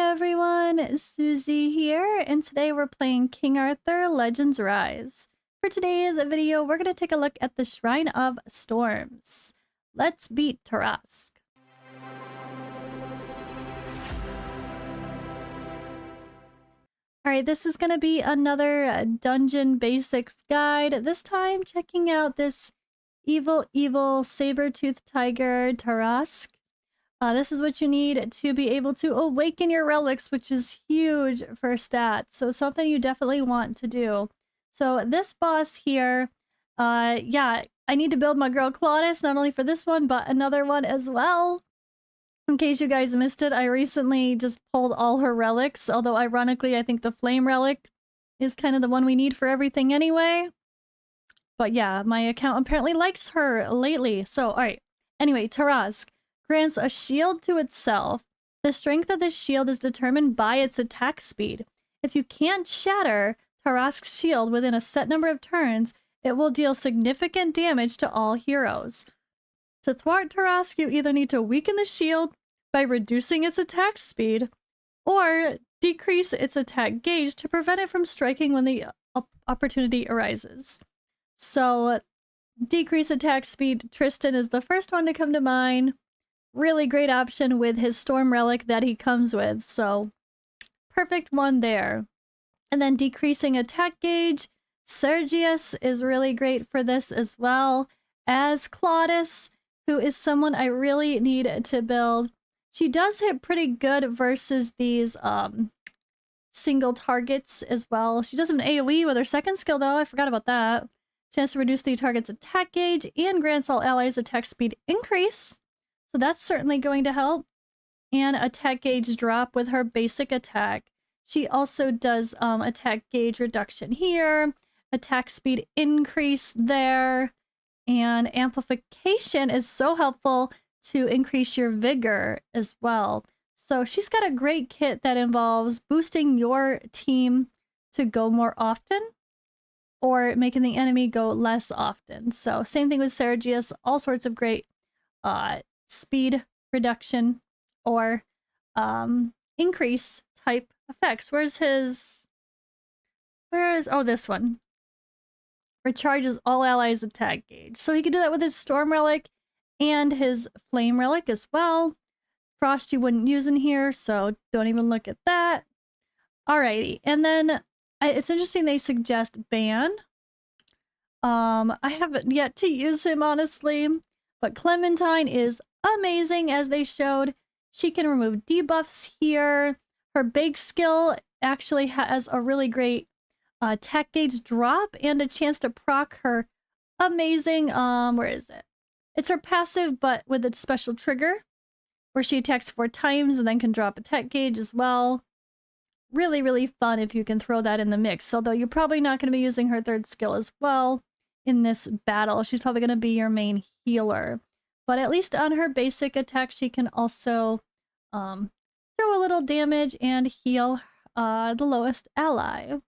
everyone, Suzi here, and today we're playing King Arthur Legends Rise. For today's video, we're going to take a look at the Shrine of Storms. Let's beat Tarrasque. Alright, this is going to be another dungeon basics guide, this time checking out this evil saber-toothed tiger Tarrasque. This is what you need to be able to awaken your relics, which is huge for stats. So something you definitely want to do. So this boss here, yeah, I need to build my girl Claudius, not only for this one, but another one as well. In case you guys missed it, I recently just pulled all her relics, although ironically, I think the flame relic is kind of the one we need for everything anyway. But yeah, my account apparently likes her lately. So, alright. Anyway, Tarrasque grants a shield to itself. The strength of this shield is determined by its attack speed. If you can't shatter Tarrasque's shield within a set number of turns, it will deal significant damage to all heroes. To thwart Tarrasque, you either need to weaken the shield by reducing its attack speed, or decrease its attack gauge to prevent it from striking when the opportunity arises. So, decrease attack speed, Tristan is the first one to come to mind. Really great option with his storm relic that he comes with, so perfect one there. And then decreasing attack gauge, Sergius is really great for this as well, as Claudius, who is someone I really need to build. She does hit pretty good versus these single targets as well. She does have an AoE with her second skill though, I forgot about that. Chance to reduce the target's attack gauge and grants all allies attack speed increase. So that's certainly going to help. And attack gauge drop with her basic attack. She also does attack gauge reduction here, attack speed increase there, and amplification is so helpful to increase your vigor as well. So she's got a great kit that involves boosting your team to go more often or making the enemy go less often. So same thing with Sergius, all sorts of great speed reduction or increase type effects. Where is oh, this one. Recharges all allies attack gauge. So he can do that with his storm relic and his flame relic as well. Frost you wouldn't use in here, so don't even look at that. Alrighty, and then it's interesting they suggest Ban. I haven't yet to use him, honestly, but Clementine is amazing, as they showed. She can remove debuffs here. Her big skill actually has a really great attack gauge drop and a chance to proc her amazing, where is it? It's her passive, but with a special trigger, where she attacks 4 times and then can drop attack gauge as well. Really, really fun if you can throw that in the mix, although you're probably not going to be using her third skill as well in this battle. She's probably going to be your main healer. But at least on her basic attack, she can also throw a little damage and heal the lowest ally.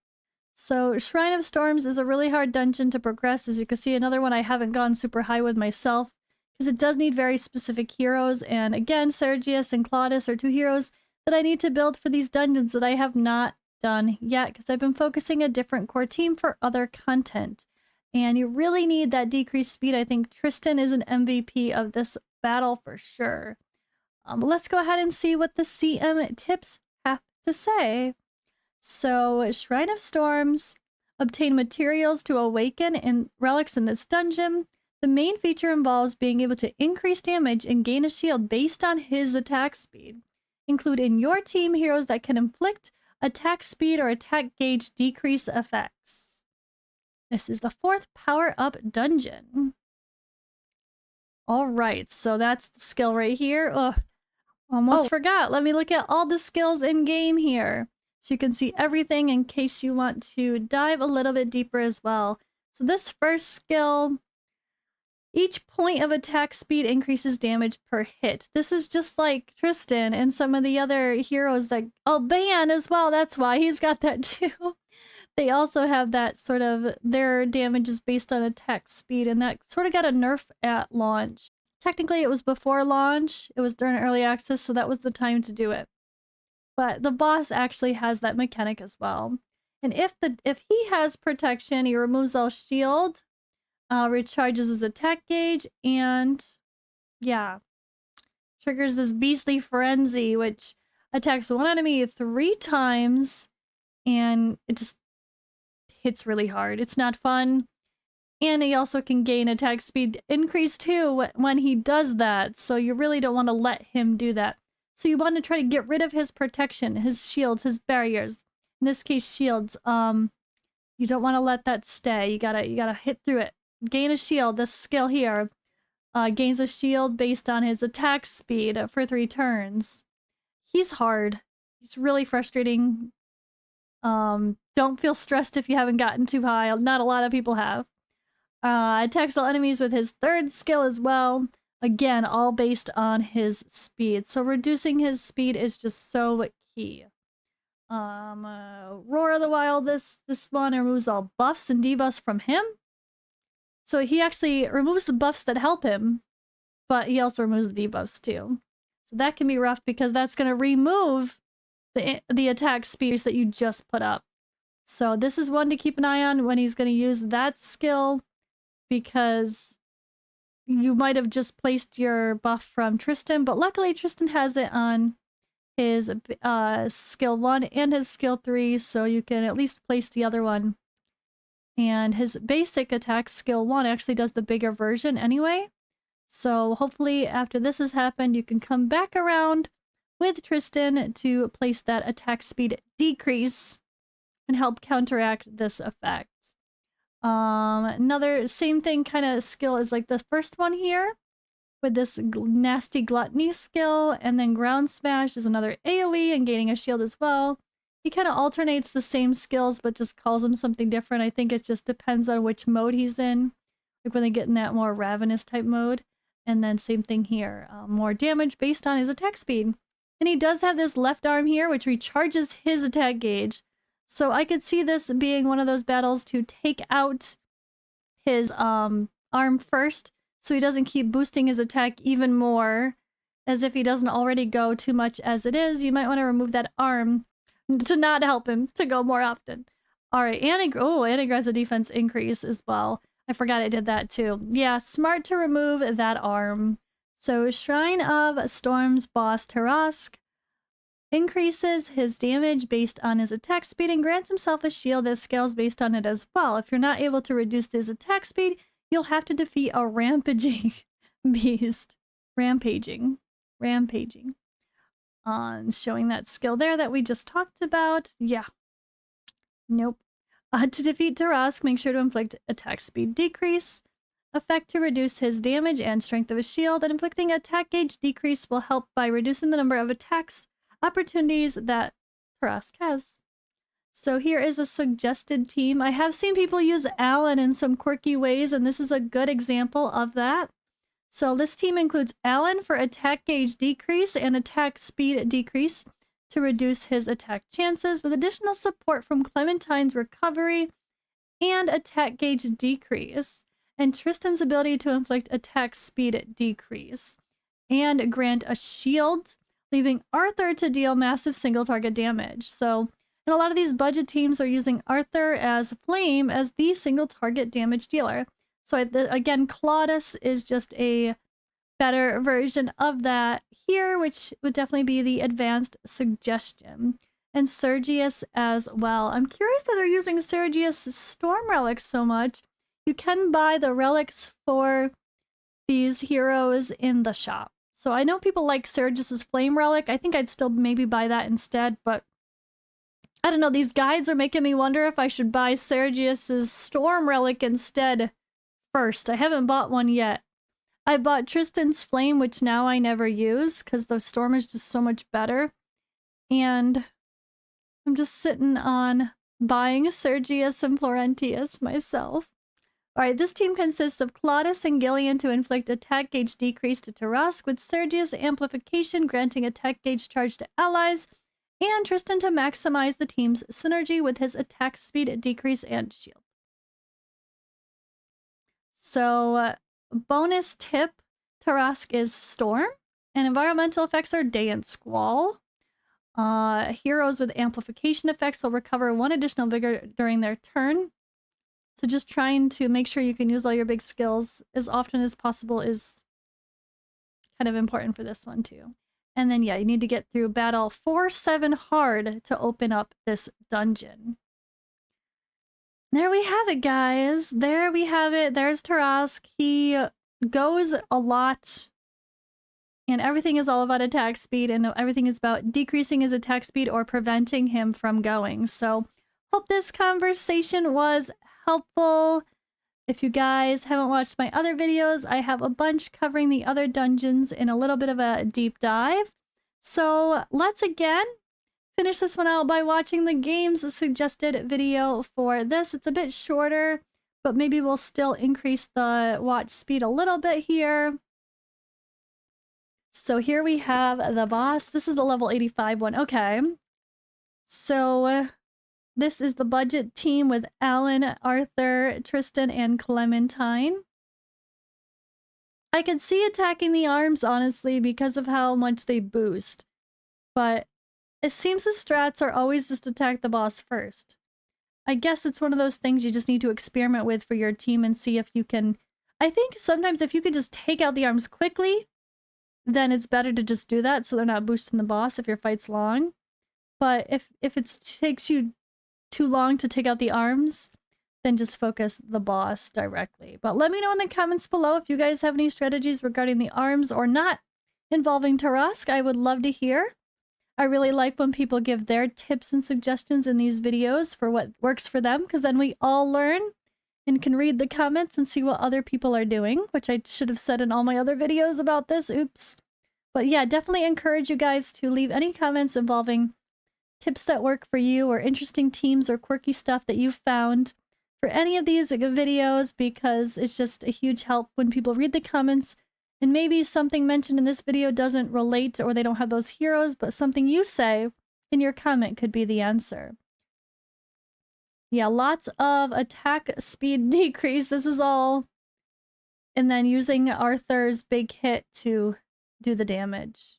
So Shrine of Storms is a really hard dungeon to progress. As you can see, another one I haven't gone super high with myself, because it does need very specific heroes. And again, Sergius and Claudius are 2 heroes that I need to build for these dungeons that I have not done yet, because I've been focusing a different core team for other content. And you really need that decreased speed. I think Tristan is an MVP of this battle for sure. But let's go ahead and see what the CM tips have to say. So, Shrine of Storms, obtain materials to awaken and relics in this dungeon. The main feature involves being able to increase damage and gain a shield based on his attack speed. Include in your team heroes that can inflict attack speed or attack gauge decrease effects. This is the 4th power-up dungeon. Alright, so that's the skill right here. Ugh, almost forgot. Let me look at all the skills in-game here, so you can see everything in case you want to dive a little bit deeper as well. So this first skill, each point of attack speed increases damage per hit. This is just like Tristan and some of the other heroes that... Oh, Ban as well, that's why. He's got that too. They also have that sort of... Their damage is based on attack speed, and that sort of got a nerf at launch. Technically, it was before launch. It was during early access, so that was the time to do it. but the boss actually has that mechanic as well. And if he has protection, he removes all shield, recharges his attack gauge, and yeah, triggers this beastly frenzy, which attacks one enemy 3 times, and it just hits really hard. It's not fun. And he also can gain attack speed increase too when he does that, so you really don't want to let him do that. So you want to try to get rid of his protection, his shields, his barriers. In this case, shields. You don't want to let that stay. You gotta hit through it. Gain a shield. This skill here gains a shield based on his attack speed for 3 turns. He's hard. He's really frustrating. Don't feel stressed if you haven't gotten too high. Not a lot of people have. Attacks all enemies with his 3rd skill as well. Again, all based on his speed. So reducing his speed is just so key. Roar of the Wild, this one removes all buffs and debuffs from him. So he actually removes the buffs that help him, but he also removes the debuffs too. So that can be rough because that's going to remove the attack speeds that you just put up. So this is one to keep an eye on when he's going to use that skill, because you might have just placed your buff from Tristan, but luckily Tristan has it on his skill 1 and his skill 3, so you can at least place the other one. And his basic attack skill 1 actually does the bigger version anyway. So hopefully after this has happened, you can come back around with Tristan to place that attack speed decrease and help counteract this effect. Another same thing kind of skill is like the first one here with this nasty gluttony skill, and then ground smash is another AoE and gaining a shield as well. He kind of alternates the same skills but just calls them something different. I think it just depends on which mode he's in, like when they get in that more ravenous type mode. And then same thing here, more damage based on his attack speed. And he does have this left arm here which recharges his attack gauge. So I could see this being one of those battles to take out his arm first, so he doesn't keep boosting his attack even more, as if he doesn't already go too much as it is. You might want to remove that arm to not help him to go more often. Alright, and aggressive defense increase as well. I forgot I did that too. Yeah, smart to remove that arm. So Shrine of Storm's boss Tarrasque increases his damage based on his attack speed and grants himself a shield that scales based on it as well. If you're not able to reduce his attack speed, you'll have to defeat a rampaging beast. Rampaging. Showing that skill there that we just talked about. Yeah. Nope. To defeat Tarrasque, make sure to inflict attack speed decrease. Effect to reduce his damage and strength of his shield, and inflicting attack gauge decrease will help by reducing the number of attacks opportunities that Tarrasque has. So here is a suggested team. I have seen people use Alan in some quirky ways, and this is a good example of that. So this team includes Alan for attack gauge decrease and attack speed decrease to reduce his attack chances, with additional support from Clementine's recovery and attack gauge decrease, and Tristan's ability to inflict attack speed decrease, and grant a shield, leaving Arthur to deal massive single target damage. So, and a lot of these budget teams are using Arthur as Flame as the single target damage dealer. So again, Claudius is just a better version of that here, which would definitely be the advanced suggestion. And Sergius as well. I'm curious that they're using Sergius' Storm Relics so much. You can buy the relics for these heroes in the shop. So I know people like Sergius' Flame Relic. I think I'd still maybe buy that instead, but I don't know. These guides are making me wonder if I should buy Sergius' Storm Relic instead first. I haven't bought one yet. I bought Tristan's Flame, which now I never use because the Storm is just so much better. And I'm just sitting on buying Sergius and Florentius myself. Alright, this team consists of Claudius and Gillian to inflict attack gauge decrease to Tarrasque, with Sergius amplification granting attack gauge charge to allies, and Tristan to maximize the team's synergy with his attack speed decrease and shield. So, bonus tip, Tarrasque is Storm, and environmental effects are Day and Squall. Heroes with amplification effects will recover 1 additional vigor during their turn. So just trying to make sure you can use all your big skills as often as possible is kind of important for this one too. And then yeah, you need to get through battle 4-7 hard to open up this dungeon. There we have it, guys. There we have it. There's Tarrasque. He goes a lot, and everything is all about attack speed, and everything is about decreasing his attack speed or preventing him from going. So hope this conversation was helpful. If you guys haven't watched my other videos, I have a bunch covering the other dungeons in a little bit of a deep dive. So let's again finish this one out by watching the game's suggested video for this. It's a bit shorter, but maybe we'll still increase the watch speed a little bit here. So here we have the boss. This is the level 85 one. Okay. So this is the budget team with Alan, Arthur, Tristan, and Clementine. I could see attacking the arms, honestly, because of how much they boost. But it seems the strats are always just attack the boss first. I guess it's one of those things you just need to experiment with for your team and see if you can... I think sometimes if you could just take out the arms quickly, then it's better to just do that so they're not boosting the boss if your fight's long. But if it takes you too long to take out the arms, then just focus the boss directly. But let me know in the comments below if you guys have any strategies regarding the arms or not involving Tarrasque. I would love to hear. I really like when people give their tips and suggestions in these videos for what works for them, because then we all learn and can read the comments and see what other people are doing, which I should have said in all my other videos about this. Oops. But yeah, definitely encourage you guys to leave any comments involving tips that work for you or interesting teams or quirky stuff that you've found for any of these videos, because it's just a huge help when people read the comments and maybe something mentioned in this video doesn't relate or they don't have those heroes, but something you say in your comment could be the answer. Yeah, lots of attack speed decrease. This is all. And then using Arthur's big hit to do the damage.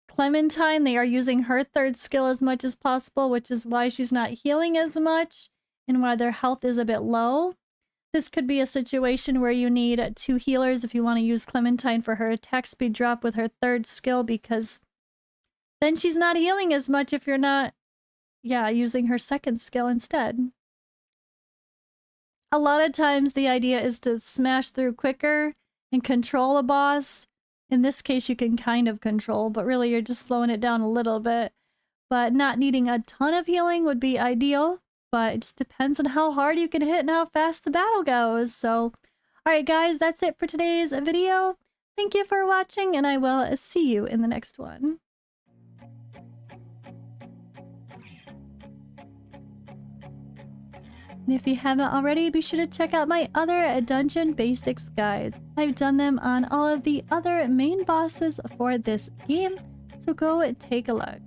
Clementine, they are using her third skill as much as possible, which is why she's not healing as much and why their health is a bit low. This could be a situation where you need 2 healers if you want to use Clementine for her attack speed drop with her third skill, because then she's not healing as much if you're not, yeah, using her second skill instead. A lot of times the idea is to smash through quicker and control a boss. In this case, you can kind of control, but really you're just slowing it down a little bit. But not needing a ton of healing would be ideal, but it just depends on how hard you can hit and how fast the battle goes. So, alright guys, that's it for today's video. Thank you for watching, and I will see you in the next one. And if you haven't already, be sure to check out my other dungeon basics guides. I've done them on all of the other main bosses for this game, so go take a look.